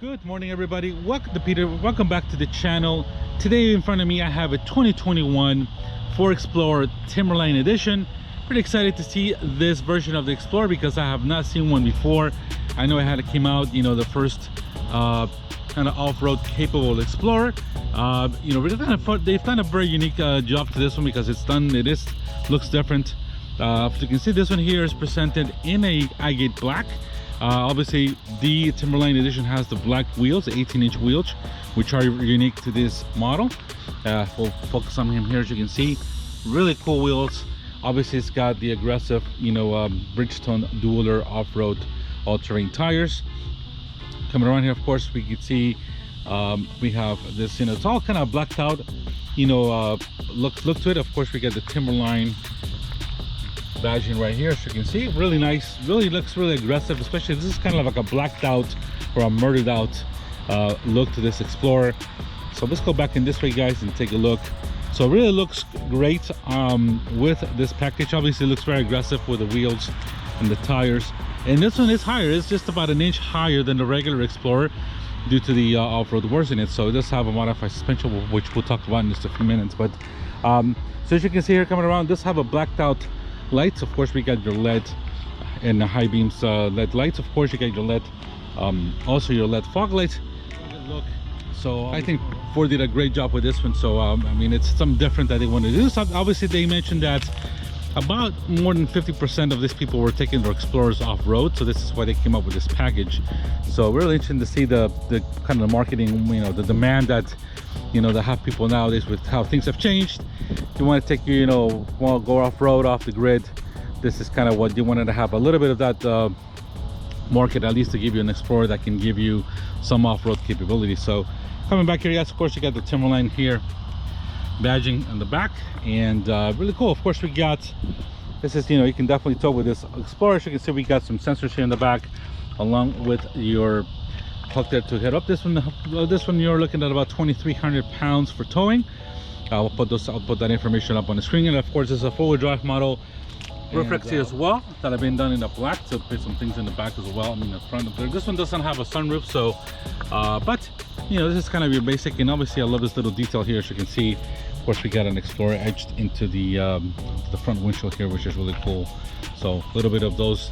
Good morning, everybody. Welcome to Peter. Welcome back to the channel. Today in front of me I have a 2021 Ford Explorer Timberline edition. Pretty excited to see this version of the Explorer because I have not seen one before. I know it came out, you know, the first kind of off-road capable Explorer. You know, they've done a very unique job to this one because looks different. As you can see, this one here is presented in a agate black. Obviously the Timberline edition has the black wheels, the 18-inch wheels, which are unique to this model. We'll focus on him here. As you can see, really cool wheels. Obviously it's got the aggressive, you know, Bridgestone dualer off-road all-terrain tires. Coming around here, of course, we can see we have this, you know, it's all kind of blacked out, you know, look to it. Of course, we got the Timberline badging right here, as you can see. Really nice, really looks really aggressive, especially this is kind of like a blacked out or a murdered out look to this Explorer. So let's go back in this way, guys, and take a look. So it really looks great with this package. Obviously it looks very aggressive with the wheels and the tires, and this one is higher. It's just about an inch higher than the regular Explorer due to the off-road wheels in it. So it does have a modified suspension, which we'll talk about in just a few minutes. But so as you can see here, coming around, this have a blacked out lights. Of course, we got your LED and the high beams LED lights. Of course, you got your LED, also your LED fog lights. Look, so I think Ford did a great job with this one. So I mean, it's something different that they want to do. So obviously they mentioned that about more than 50% of these people were taking their Explorers off-road, so this is why they came up with this package. So really interesting to see the kind of the marketing, you know, the demand that, you know, that have people nowadays with how things have changed. You want to take, you know, well, go off-road, off the grid. This is kind of what you wanted to have, a little bit of that market, at least to give you an Explorer that can give you some off-road capability. So coming back here, yes, of course, you got the Timberline here badging on the back, and really cool. Of course, we got this is, you know, you can definitely tow with this Explorer. As you can see, we got some sensors here in the back along with your hook there to head up. This one you're looking at about 2,300 pounds for towing. I'll put that information up on the screen. And of course, it's a four-wheel drive model. Roof racks here as well that have been done in the black, to put some things in the back as well. I mean, the front of there. This one doesn't have a sunroof, so but you know, this is kind of your basic. And obviously I love this little detail here. As you can see, of course, we got an Explorer etched into the front windshield here, which is really cool. So a little bit of those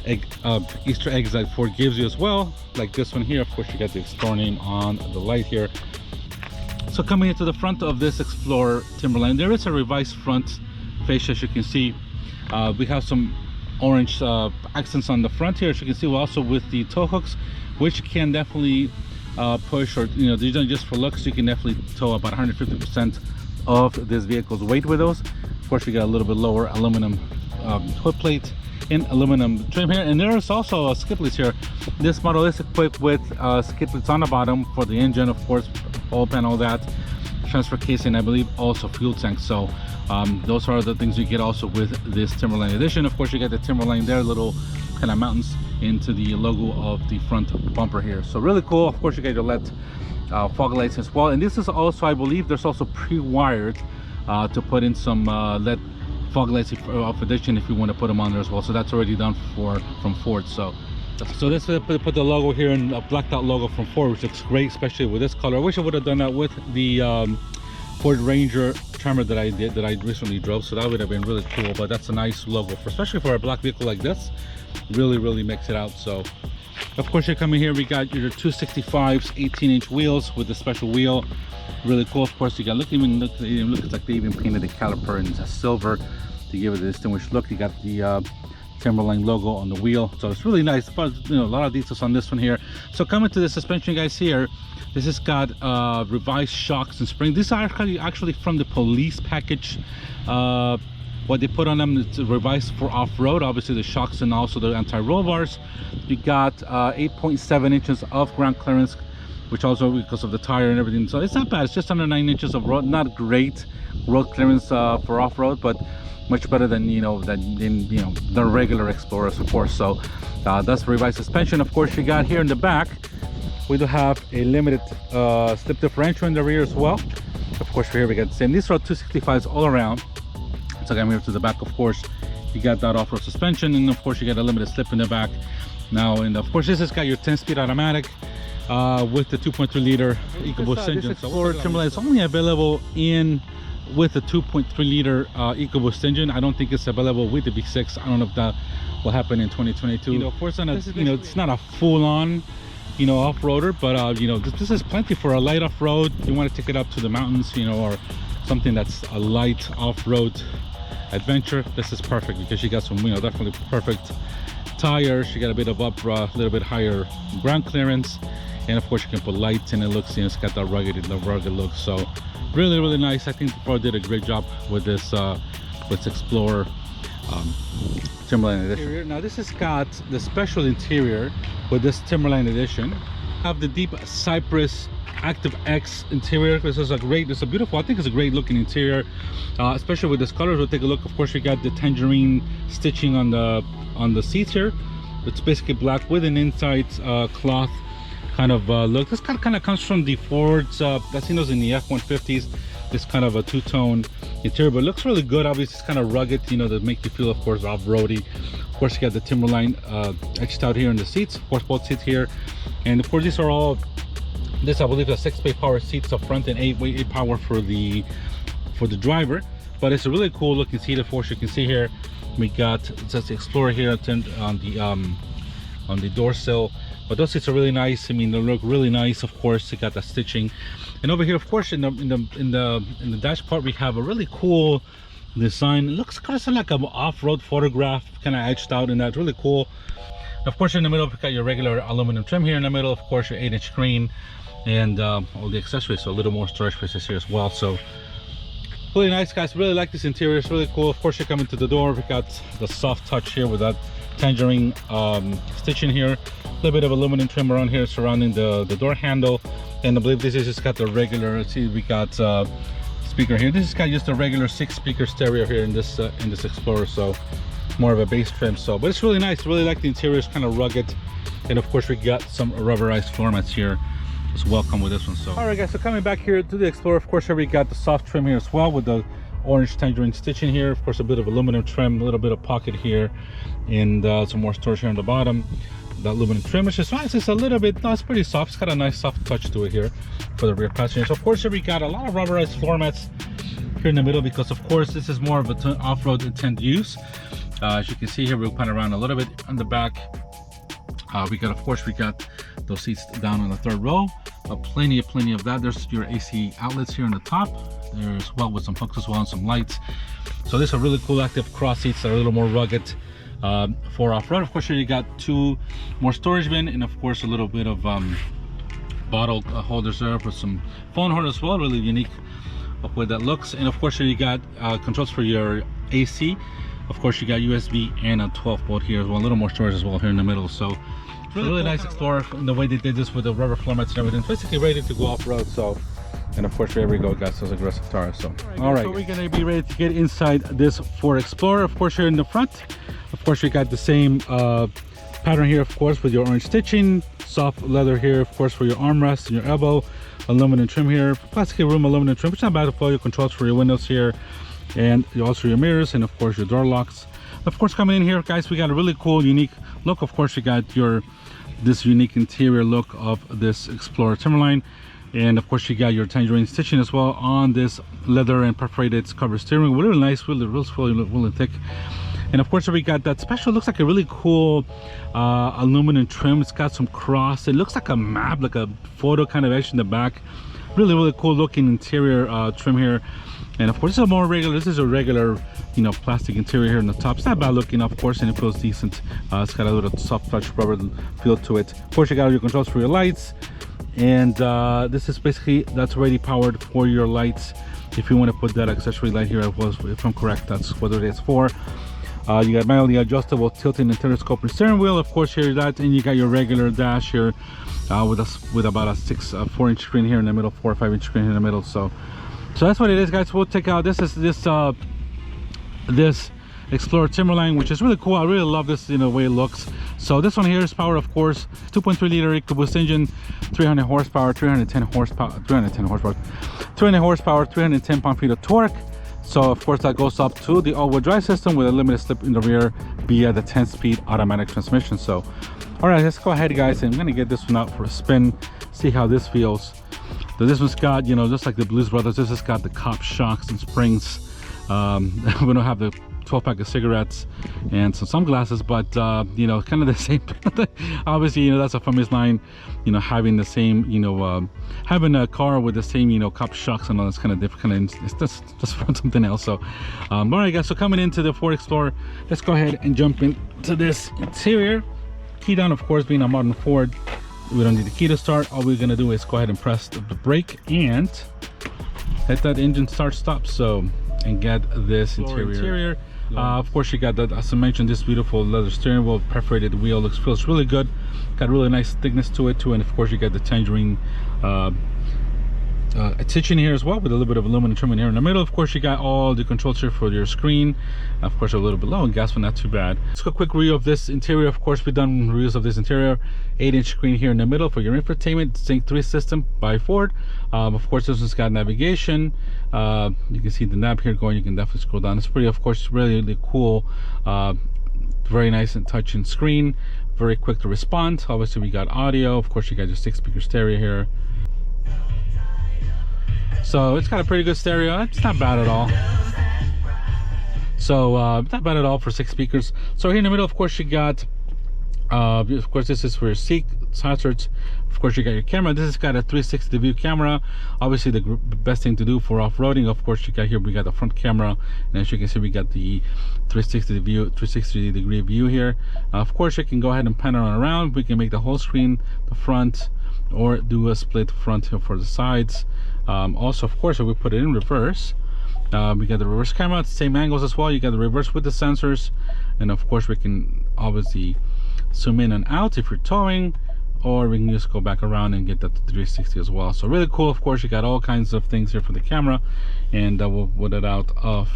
Easter eggs that Ford gives you as well, like this one here. Of course, you got the Explorer name on the light here. So coming into the front of this Explorer Timberline, there is a revised front fascia. As you can see, we have some orange accents on the front here. As you can see, also with the tow hooks, which can definitely push, or, you know, these are just for looks. You can definitely tow about 150% of this vehicle's weight with those. Of course, we got a little bit lower aluminum hood plate and aluminum trim here, and there is also skid plates here. This model is equipped with skid plates on the bottom for the engine, of course, oil pan, all that, transfer casing, I believe also fuel tank. So those are the things you get also with this Timberline edition. Of course, you get the Timberline there, little kind of mountains into the logo of the front bumper here. So really cool. Of course, you get your LED fog lights as well, and this is also, I believe there's also pre-wired to put in some LED fog lights of addition if you want to put them on there as well. So that's already done from Ford. So this put the logo here, in a blacked out logo from Ford, which looks great, especially with this color. I wish I would have done that with the Ford Ranger Tremor that I recently drove. So that would have been really cool. But that's a nice logo, especially for a black vehicle like this. Really makes it out. So of course, you're coming here, we got your 265s 18-inch wheels with the special wheel. Really cool. Of course, you got look like they even painted the caliper in silver to give it a distinguished look. You got the Timberline logo on the wheel, so it's really nice. But you know, a lot of details on this one here. So coming to the suspension, guys, here, this has got revised shocks and springs. These are actually from the police package. What they put on them is revised for off-road. Obviously the shocks and also the anti-roll bars. You got 8.7 inches of ground clearance, which also because of the tire and everything, so it's not bad. It's just under 9 inches of road. Not great road clearance for off-road, but much better than, you know, the regular Explorers, of course. So that's revised suspension. Of course, you got here in the back, we do have a limited slip differential in the rear as well. Of course, here we got the same. These are 265s all around. So I'm here to the back. Of course, you got that off-road suspension, and of course you got a limited slip in the back now. And of course, this has got your 10-speed automatic. with the 2.3 liter EcoBoost engine. This Explorer Timberline is only available in with the 2.3 liter EcoBoost engine. I don't think it's available with the V6. I don't know if that will happen in 2022. You know, of course, on a, you know, it's not a full-on, you know, off-roader, but you know, this is plenty for a light off-road. You want to take it up to the mountains, you know, or something that's a light off-road adventure. This is perfect because you got some, you know, definitely perfect tires. You got a bit of up, a little bit higher ground clearance, and of course you can put lights, and it looks, you know, it's got that rugged look. So really nice. I think Ford did a great job with this Explorer Timberline edition. Now this has got the special interior with this Timberline edition. Have the Deep Cypress ActiveX interior. This is a beautiful, I think it's a great looking interior, especially with this color. We'll take a look. Of course, we got the tangerine stitching on the seats here. It's basically black with an inside cloth kind of look. This kind of comes from the Ford's I've seen those in the F-150s. This kind of a two-tone interior, but it looks really good. Obviously it's kind of rugged, you know, to make you feel, of course, off-roady. Of course, you got the Timberline etched out here in the seats, of course, both seats here. And of course, these are all, this I believe is 6-way power seats up front and 8-way power for the driver. But it's a really cool looking seat. Of course, you can see here we got, it says the Explorer here on the door sill. But those seats are really nice. I mean, they look really nice. Of course, they got the stitching, and over here, of course, in the dash part, we have a really cool design. It looks kind of like an off-road photograph, kind of etched out in that. Really cool. Of course, in the middle, we got your regular aluminum trim here in the middle. Of course, your 8-inch screen and all the accessories. So a little more storage spaces here as well. So really nice, guys. Really like this interior. It's really cool. Of course, you come into the door. We got the soft touch here with that tangerine stitching here. A little bit of aluminum trim around here surrounding the door handle, and I believe this is just got the regular, let's see, we got speaker here. This has got just a regular 6-speaker stereo here in this Explorer, so more of a bass trim. So but it's really nice. Really like the interior. It's kind of rugged, and of course we got some rubberized floor mats here as well come with this one. So all right, guys, so coming back here to the Explorer, of course here we got the soft trim here as well with the orange tangerine stitching here. Of course, a bit of aluminum trim, a little bit of pocket here, and some more storage here on the bottom. The aluminum trim, which is nice. It's a little bit, no, it's pretty soft. It's got a nice soft touch to it here for the rear passengers. So of course here we got a lot of rubberized floor mats here in the middle, because of course this is more of an off-road intent use. As you can see here, we'll pan around a little bit on the back. We got, of course, we got those seats down on the third row. Plenty of that. There's your AC outlets here on the top. There's well with some hooks as well and some lights. So these are really cool active cross seats that are a little more rugged for off-road. Of course, here you got 2 more storage bin, and of course a little bit of bottle holders there for some phone holders as well. Really unique of way that looks. And of course here you got controls for your AC. Of course you got USB and a 12-volt here as well. A little more storage as well here in the middle. So really nice Explorer in the way they did this with the rubber floor mats and everything. It's basically ready to go off-road. So, and of course, here we go, guys. Those aggressive tires. So, all right. So we're gonna be ready to get inside this Ford Explorer. Of course, here in the front, of course, you got the same pattern here, of course, with your orange stitching, soft leather here, of course, for your armrest and your elbow, aluminum trim here, plastic room aluminum trim, which is not bad for your controls for your windows here, and also your mirrors, and of course your door locks. Of course, coming in here, guys, we got a really cool, unique look. Of course, you got this unique interior look of this Explorer Timberline, and of course you got your tangerine stitching as well on this leather and perforated cover steering wheel. Really nice, really thick. And of course we got that special, looks like a really cool aluminum trim. It's got some cross, it looks like a map, like a photo kind of etched in the back. Really cool looking interior trim here. And of course, this is a regular, you know, plastic interior here on the top. It's not bad looking, of course, and it feels decent. It's got a little soft touch rubber feel to it. Of course, you got your controls for your lights, and this is basically, that's already powered for your lights. If you want to put that accessory light here, if I'm correct, that's what it is for. You got manually adjustable tilting and telescoping steering wheel. Of course, here that, and you got your regular dash here with about a 4-inch screen here in the middle, 4 or 5-inch screen in the middle. So that's what it is, guys. We'll take out this Explorer Timberline, which is really cool. I really love this, you know, way it looks. So this one here is powered, of course, 2.3 liter EcoBoost engine, 300 horsepower, 310 horsepower, 310 pound-feet of torque. So of course that goes up to the all-wheel drive system with a limited slip in the rear via the 10-speed automatic transmission. So All right, let's go ahead, guys, and I'm gonna get this one out for a spin, see how this feels. So this one's got, you know, just like the Blues Brothers, this has got the cop shocks and springs. We don't have the 12-pack of cigarettes and some sunglasses, but you know, kind of the same. Obviously, you know, that's a famous line, you know, having the same, you know, having a car with the same, you know, cop shocks and all that's kind of different. It's just from something else. So all right, guys, so coming into the Ford Explorer, let's go ahead and jump into this interior. Key down, of course, being a modern Ford, we don't need the key to start. All we're gonna do is go ahead and press the brake and let that engine stop. So, and get this interior. Of course, you got that, as I mentioned, this beautiful leather steering wheel, perforated wheel, feels really good. Got really nice thickness to it too, and of course you got the tangerine stitching here as well, with a little bit of aluminum trim in here in the middle. Of course, you got all the controls here for your screen. Of course, a little bit low, and gas one not too bad. Let's go quick review of this interior. Of course, we've done reviews of this interior. 8-inch screen here in the middle for your infotainment, Sync 3 system by Ford. Of course, this one's got navigation. You can see the nav here going. You can definitely scroll down. It's pretty, of course, really cool. Very nice and touching screen. Very quick to respond. Obviously, we got audio. Of course, you got your 6-speaker stereo here. So it's got a pretty good stereo. It's not bad at all. So not bad at all for 6 speakers. So here in the middle, of course, you got of course, this is for your seat hazards. Of course, you got your camera. This has got a 360 view camera. Obviously, the best thing to do for off-roading. Of course, you got here, we got the front camera, and as you can see, we got the 360 degree view here. Of course, you can go ahead and pan it around. We can make the whole screen the front, or do a split front here for the sides. Also, of course, if we put it in reverse, we got the reverse camera, same angles as well. You got the reverse with the sensors, and of course, we can obviously zoom in and out if you're towing, or we can just go back around and get that 360 as well. So really cool. Of course, you got all kinds of things here for the camera, and we'll put it out of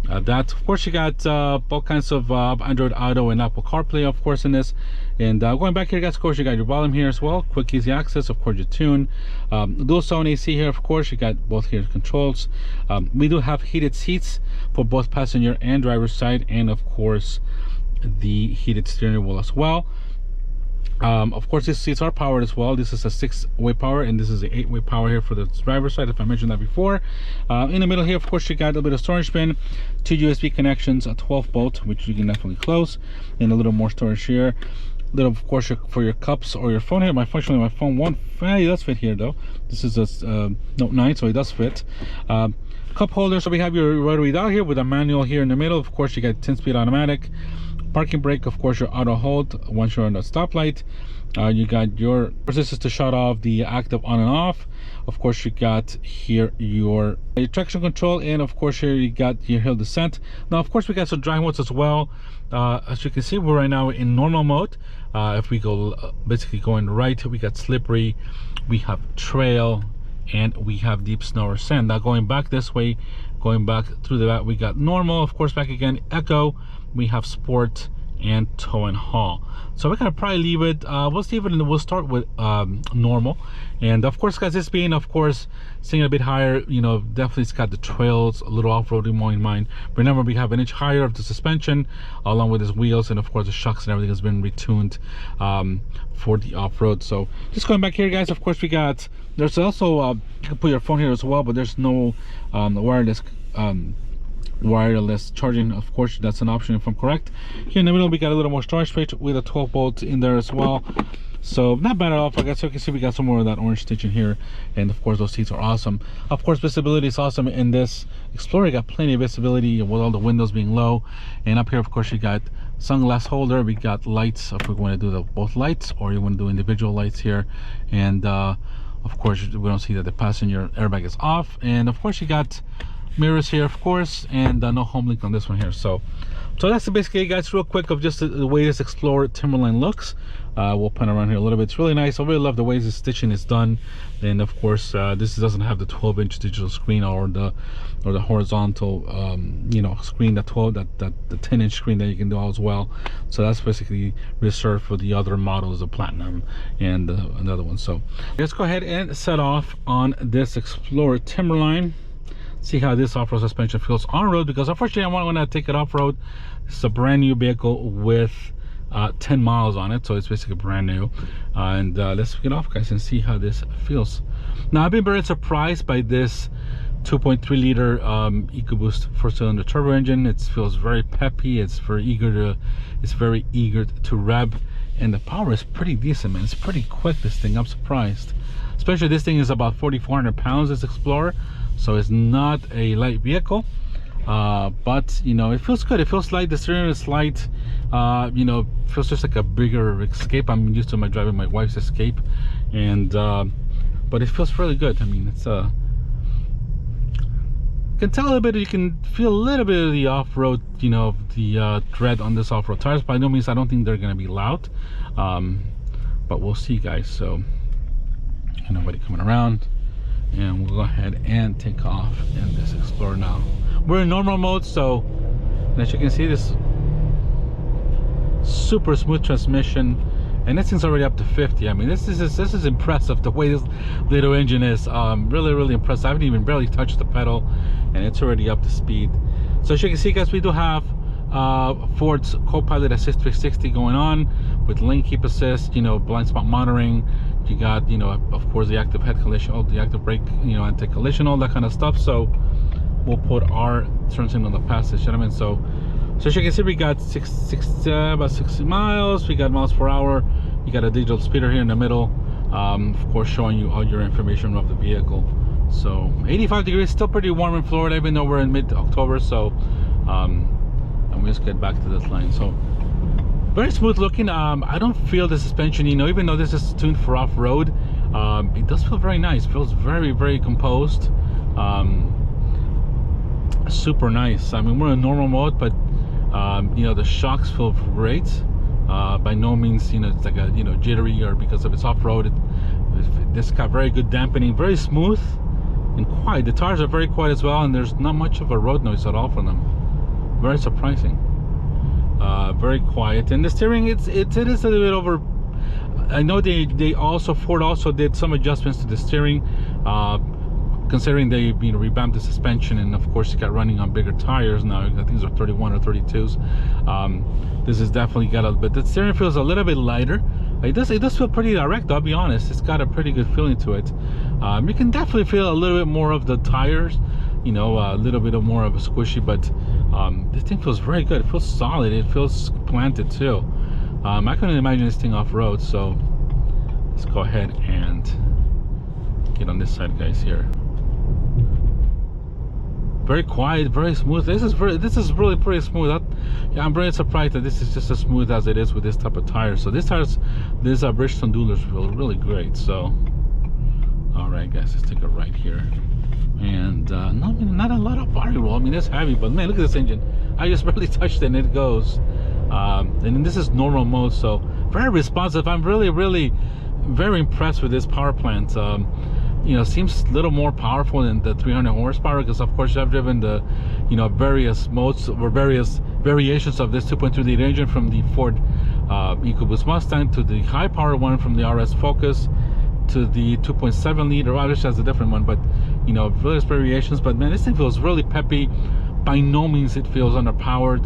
that. Of course, you got all kinds of Android Auto and Apple CarPlay, of course, in this. And going back here, guys, of course, you got your volume here as well, quick easy access, of course, your tune, dual zone AC here. Of course, you got both here controls. We do have heated seats for both passenger and driver's side, and of course the heated steering wheel as well. Of course, these seats are powered as well. This is a 6-way power, and this is a 8-way power here for the driver's side, if I mentioned that before. In the middle here, of course, you got a little bit of storage bin, 2 USB connections, a 12-volt, which you can definitely close, and a little more storage here. Little, of course, for your cups or your phone here. Unfortunately, my phone won't. It does fit here though. This is a Note 9, so it does fit. Cup holder. So we have your rotary dial here with a manual here in the middle. Of course, you got 10-speed automatic. Parking brake, of course, your auto hold once you're on the stoplight. You got your, this is to shut off the active on and off. Of course, you got here your traction control, and of course here you got your hill descent. Now, of course, we got some drive modes as well. As you can see, we're right now in normal mode. If we go basically going right, we got slippery, we have trail, and we have deep snow or sand. Now going back this way, going back through the back, we got normal. Of course, back again, echo. We have sport and tow and haul. So we're gonna probably leave it, we'll leave it, and we'll start with normal. And of course, guys, this being, of course, staying a bit higher, you know, definitely it's got the trails, a little off-roading more in mind. Remember, we have an inch higher of the suspension along with his wheels, and of course the shocks and everything has been retuned for the off-road. So just going back here, guys, of course we got, there's also you can put your phone here as well, but there's no wireless charging. Of course, that's an option if I'm correct. Here in the middle, we got a little more storage space with a 12-volt in there as well. So not bad at all. I guess so you can see we got some more of that orange stitching here, and of course those seats are awesome. Of course, visibility is awesome in this Explorer. You got plenty of visibility with all the windows being low, and up here, of course, you got sunglass holder. We got lights if we want to do both lights, or you want to do individual lights here. And of course, we don't see that the passenger airbag is off, and of course you got mirrors here, of course, and no home link on this one here. So that's basically it, guys, real quick, of just the way this Explorer Timberline looks. We'll pan around here a little bit. It's really nice. I really love the way the stitching is done, and of course this doesn't have the 12-inch digital screen or the horizontal you know, screen, the 10-inch screen that you can do as well. So that's basically reserved for the other models, the Platinum and another one. So let's go ahead and set off on this Explorer Timberline, see how this off-road suspension feels on road, because unfortunately I want to take it off-road. This is a brand new vehicle with 10 miles on it, so it's basically brand new. And let's get off, guys, and see how this feels. Now, I've been very surprised by this 2.3 liter EcoBoost 4-cylinder turbo engine. It feels very peppy. It's very eager to rev, and the power is pretty decent, man. It's pretty quick, this thing. I'm surprised. Especially this thing is about 4,400 pounds, this Explorer, so it's not a light vehicle. But you know, it feels good. It feels light. The steering is light. You know, feels just like a bigger Escape. I'm used to driving my wife's Escape, and but it feels really good. I mean, it's you can tell a little bit. You can feel a little bit of the off-road, you know, the tread on this off-road tires. By no means, I don't think they're going to be loud, but we'll see, guys. So nobody coming around, and we'll go ahead and take off in this Explorer now. We're in normal mode, so as you can see, this super smooth transmission, and this thing's already up to 50. I mean, this is impressive, the way this little engine is. Really impressive. I haven't even barely touched the pedal, and it's already up to speed. So as you can see, guys, we do have Ford's Copilot Assist 360 going on with lane keep assist, you know, blind spot monitoring. You got, you know, of course, the active head collision, all the active brake, you know, anti-collision, all that kind of stuff. So we'll put our turn signal on the passage, gentlemen. So as you can see, we got about 60 miles. We got miles per hour. You got a digital speeder here in the middle, of course, showing you all your information of the vehicle. So 85 degrees, still pretty warm in Florida, even though we're in mid-October. So and we just get back to this line. So very smooth looking. I don't feel the suspension, you know, even though this is tuned for off-road, it does feel very nice. It feels very composed. Super nice. I mean, we're in normal mode, but you know, the shocks feel great. By no means, you know, it's like a, you know, jittery, or because of its off-road. This got very good dampening, very smooth and quiet. The tires are very quiet as well, and there's not much of a road noise at all from them. Very surprising. Very quiet, and the steering, it is a little bit over. I know Ford also did some adjustments to the steering, considering they, you know, revamped the suspension, and of course it got running on bigger tires now. I think these are 31 or 32s. This is definitely got a, but the steering feels a little bit lighter. It does feel pretty direct, I'll be honest. It's got a pretty good feeling to it. You can definitely feel a little bit more of the tires, you know, a little bit of more of a squishy, but this thing feels very good. It feels solid. It feels planted too. I couldn't imagine this thing off-road, so let's go ahead and get on this side, guys, here. Very quiet, very smooth. This is really pretty smooth. Yeah, I'm very surprised that this is just as smooth as it is with this type of tire. So these Bridgestone Duelers feel really great. So all right, guys, let's take a right here. And not a lot of body roll. I mean, it's heavy, but man, look at this engine. I just barely touched it and it goes. And this is normal mode, so very responsive. I'm really very impressed with this power plant. You know, seems a little more powerful than the 300 horsepower, because of course I've driven the, you know, various modes or various variations of this 2.3 liter engine, from the Ford EcoBoost Mustang to the high power one from the RS Focus to the 2.7 liter. Well, this has a different one, but you know, various variations. But man, this thing feels really peppy. By no means it feels underpowered.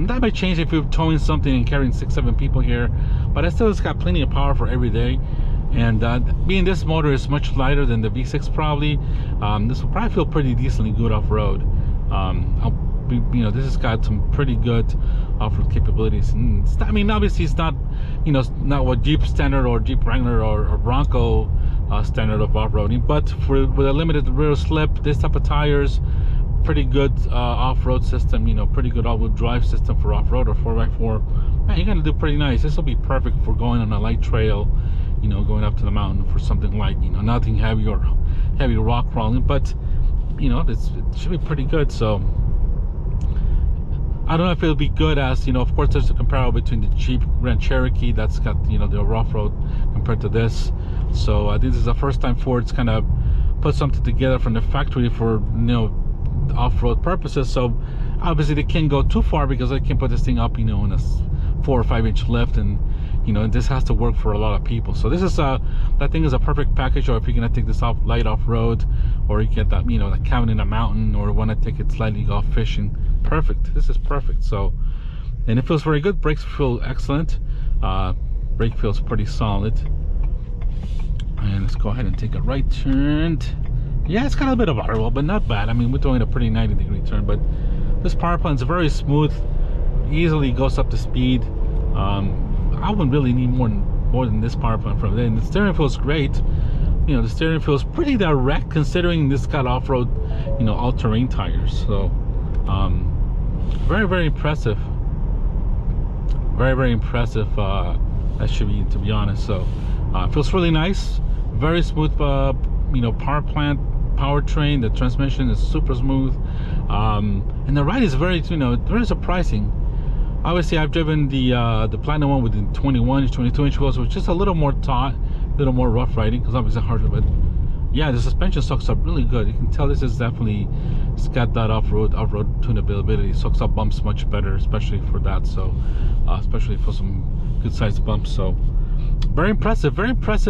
That might change if you're towing something and carrying 6-7 people here, but I still, it's got plenty of power for every day. And being this motor is much lighter than the V6 probably, this will probably feel pretty decently good off-road. You know, this has got some pretty good off-road capabilities. And it's not, I mean, obviously it's not, you know, not what Jeep standard or Jeep Wrangler or Bronco standard of off-roading, but with a limited rear slip, this type of tires, pretty good off-road system, you know, pretty good all-wheel drive system for off-road or 4x4. Man, you're gonna do pretty nice. This will be perfect for going on a light trail, you know, going up to the mountain for something light, you know, nothing heavy or heavy rock crawling, but you know, it should be pretty good. So I don't know if it'll be good as, you know, of course there's a comparable between the Jeep Grand Cherokee that's got, you know, the off-road compared to this. So I think this is the first time Ford's kind of put something together from the factory for, you know, off-road purposes. So obviously they can't go too far because they can put this thing up, you know, in a 4 or 5 inch lift, and you know, this has to work for a lot of people. So this is that thing is a perfect package. Or if you're gonna take this off light off-road, or you get that, you know, like cabin in a mountain, or want to take it slightly off fishing, perfect. This is perfect. So and it feels very good. Brakes feel excellent. Brake feels pretty solid. And let's go ahead and take a right turn. Yeah, it's got a bit of water wall, but not bad. I mean, we're doing a pretty 90-degree turn, but this power plant is very smooth, easily goes up to speed. I wouldn't really need more than this power plant from it. And the steering feels great. You know, the steering feels pretty direct considering this got off-road, you know, all-terrain tires. So very, very impressive. Very, very impressive SUV, to be honest. So feels really nice. Very smooth, you know, power plant powertrain. The transmission is super smooth, and the ride is very, you know, very surprising. Obviously, I've driven the Platinum one with the 21-inch, 22-inch wheels, which is just a little more taut, a little more rough riding, because obviously harder. But yeah, the suspension soaks up really good. You can tell this is definitely, it's got that off-road tunability. Soaks up bumps much better, especially for that. So especially for some good sized bumps. So very impressive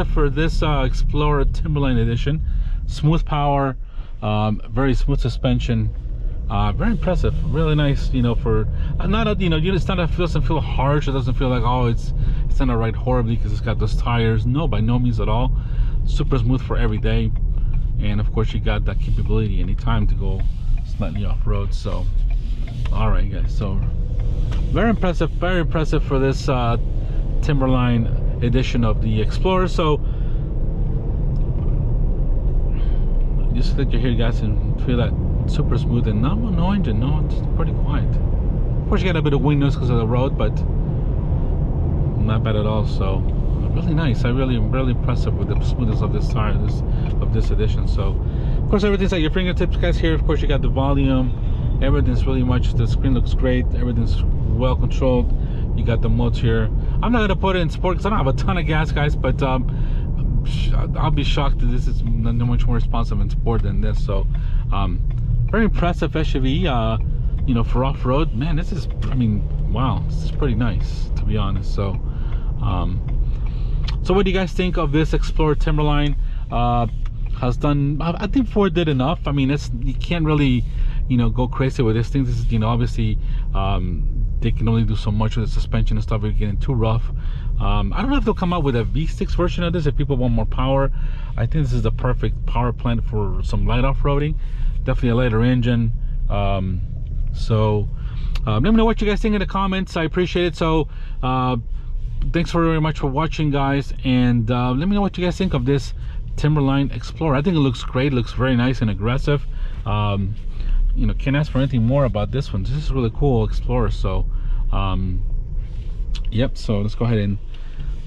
for this Explorer Timberline edition. Smooth power, very smooth suspension. Very impressive, really nice. You know, for not a, you know, it's not, it doesn't feel harsh. It doesn't feel like, oh, it's gonna ride horribly because it's got those tires. No, by no means at all. Super smooth for every day, and of course you got that capability anytime to go slightly off road. So all right, guys, so very impressive for this Timberline edition of the Explorer. So just click here, guys, and feel that super smooth, and no engine, no, it's pretty quiet. Of course you got a bit of wind noise because of the road, but not bad at all. So really nice. I really am really impressive with the smoothness of this tire, of this edition. So of course everything's at your fingertips, guys. Here of course you got the volume, everything's really much, the screen looks great, everything's well controlled. You got the modes here. I'm not gonna put it in sport because I don't have a ton of gas, guys, but I'll be shocked that this is much more responsive in sport than this. So very impressive SUV, you know, for off-road. Man, this is, I mean, wow, this is pretty nice, to be honest. So so what do you guys think of this Explorer Timberline? Has done, I think Ford did enough. I mean, it's, you can't really, you know, go crazy with this thing. This is, you know, obviously they can only do so much with the suspension and stuff. We're getting too rough. I don't know if they'll come out with a V6 version of this if people want more power. I think this is the perfect power plant for some light off-roading. Definitely a lighter engine. So let me know what you guys think in the comments. I appreciate it. So thanks very much for watching, guys, and let me know what you guys think of this Timberline Explorer. I think it looks great. It looks very nice and aggressive. You know, can't ask for anything more about this one. This is really cool Explorer. So yep, so let's go ahead and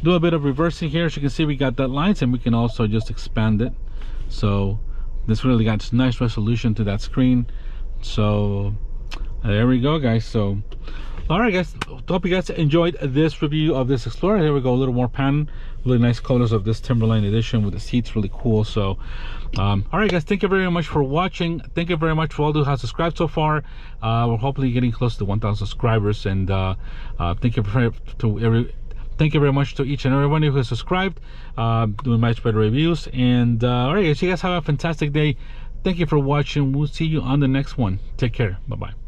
do a bit of reversing here. As you can see, we got that lines, and we can also just expand it. So this really got nice resolution to that screen. So there we go, guys. So all right, guys, hope you guys enjoyed this review of this Explorer. Here we go, a little more pattern, really nice colors of this Timberline edition with the seats, really cool. So all right, guys, thank you very much for watching. Thank you very much for all those who have subscribed so far. We're hopefully getting close to 1,000 subscribers, and thank you very much to each and everyone who has subscribed, doing much better reviews. And all right, guys, you guys have a fantastic day. Thank you for watching. We'll see you on the next one. Take care. Bye-bye.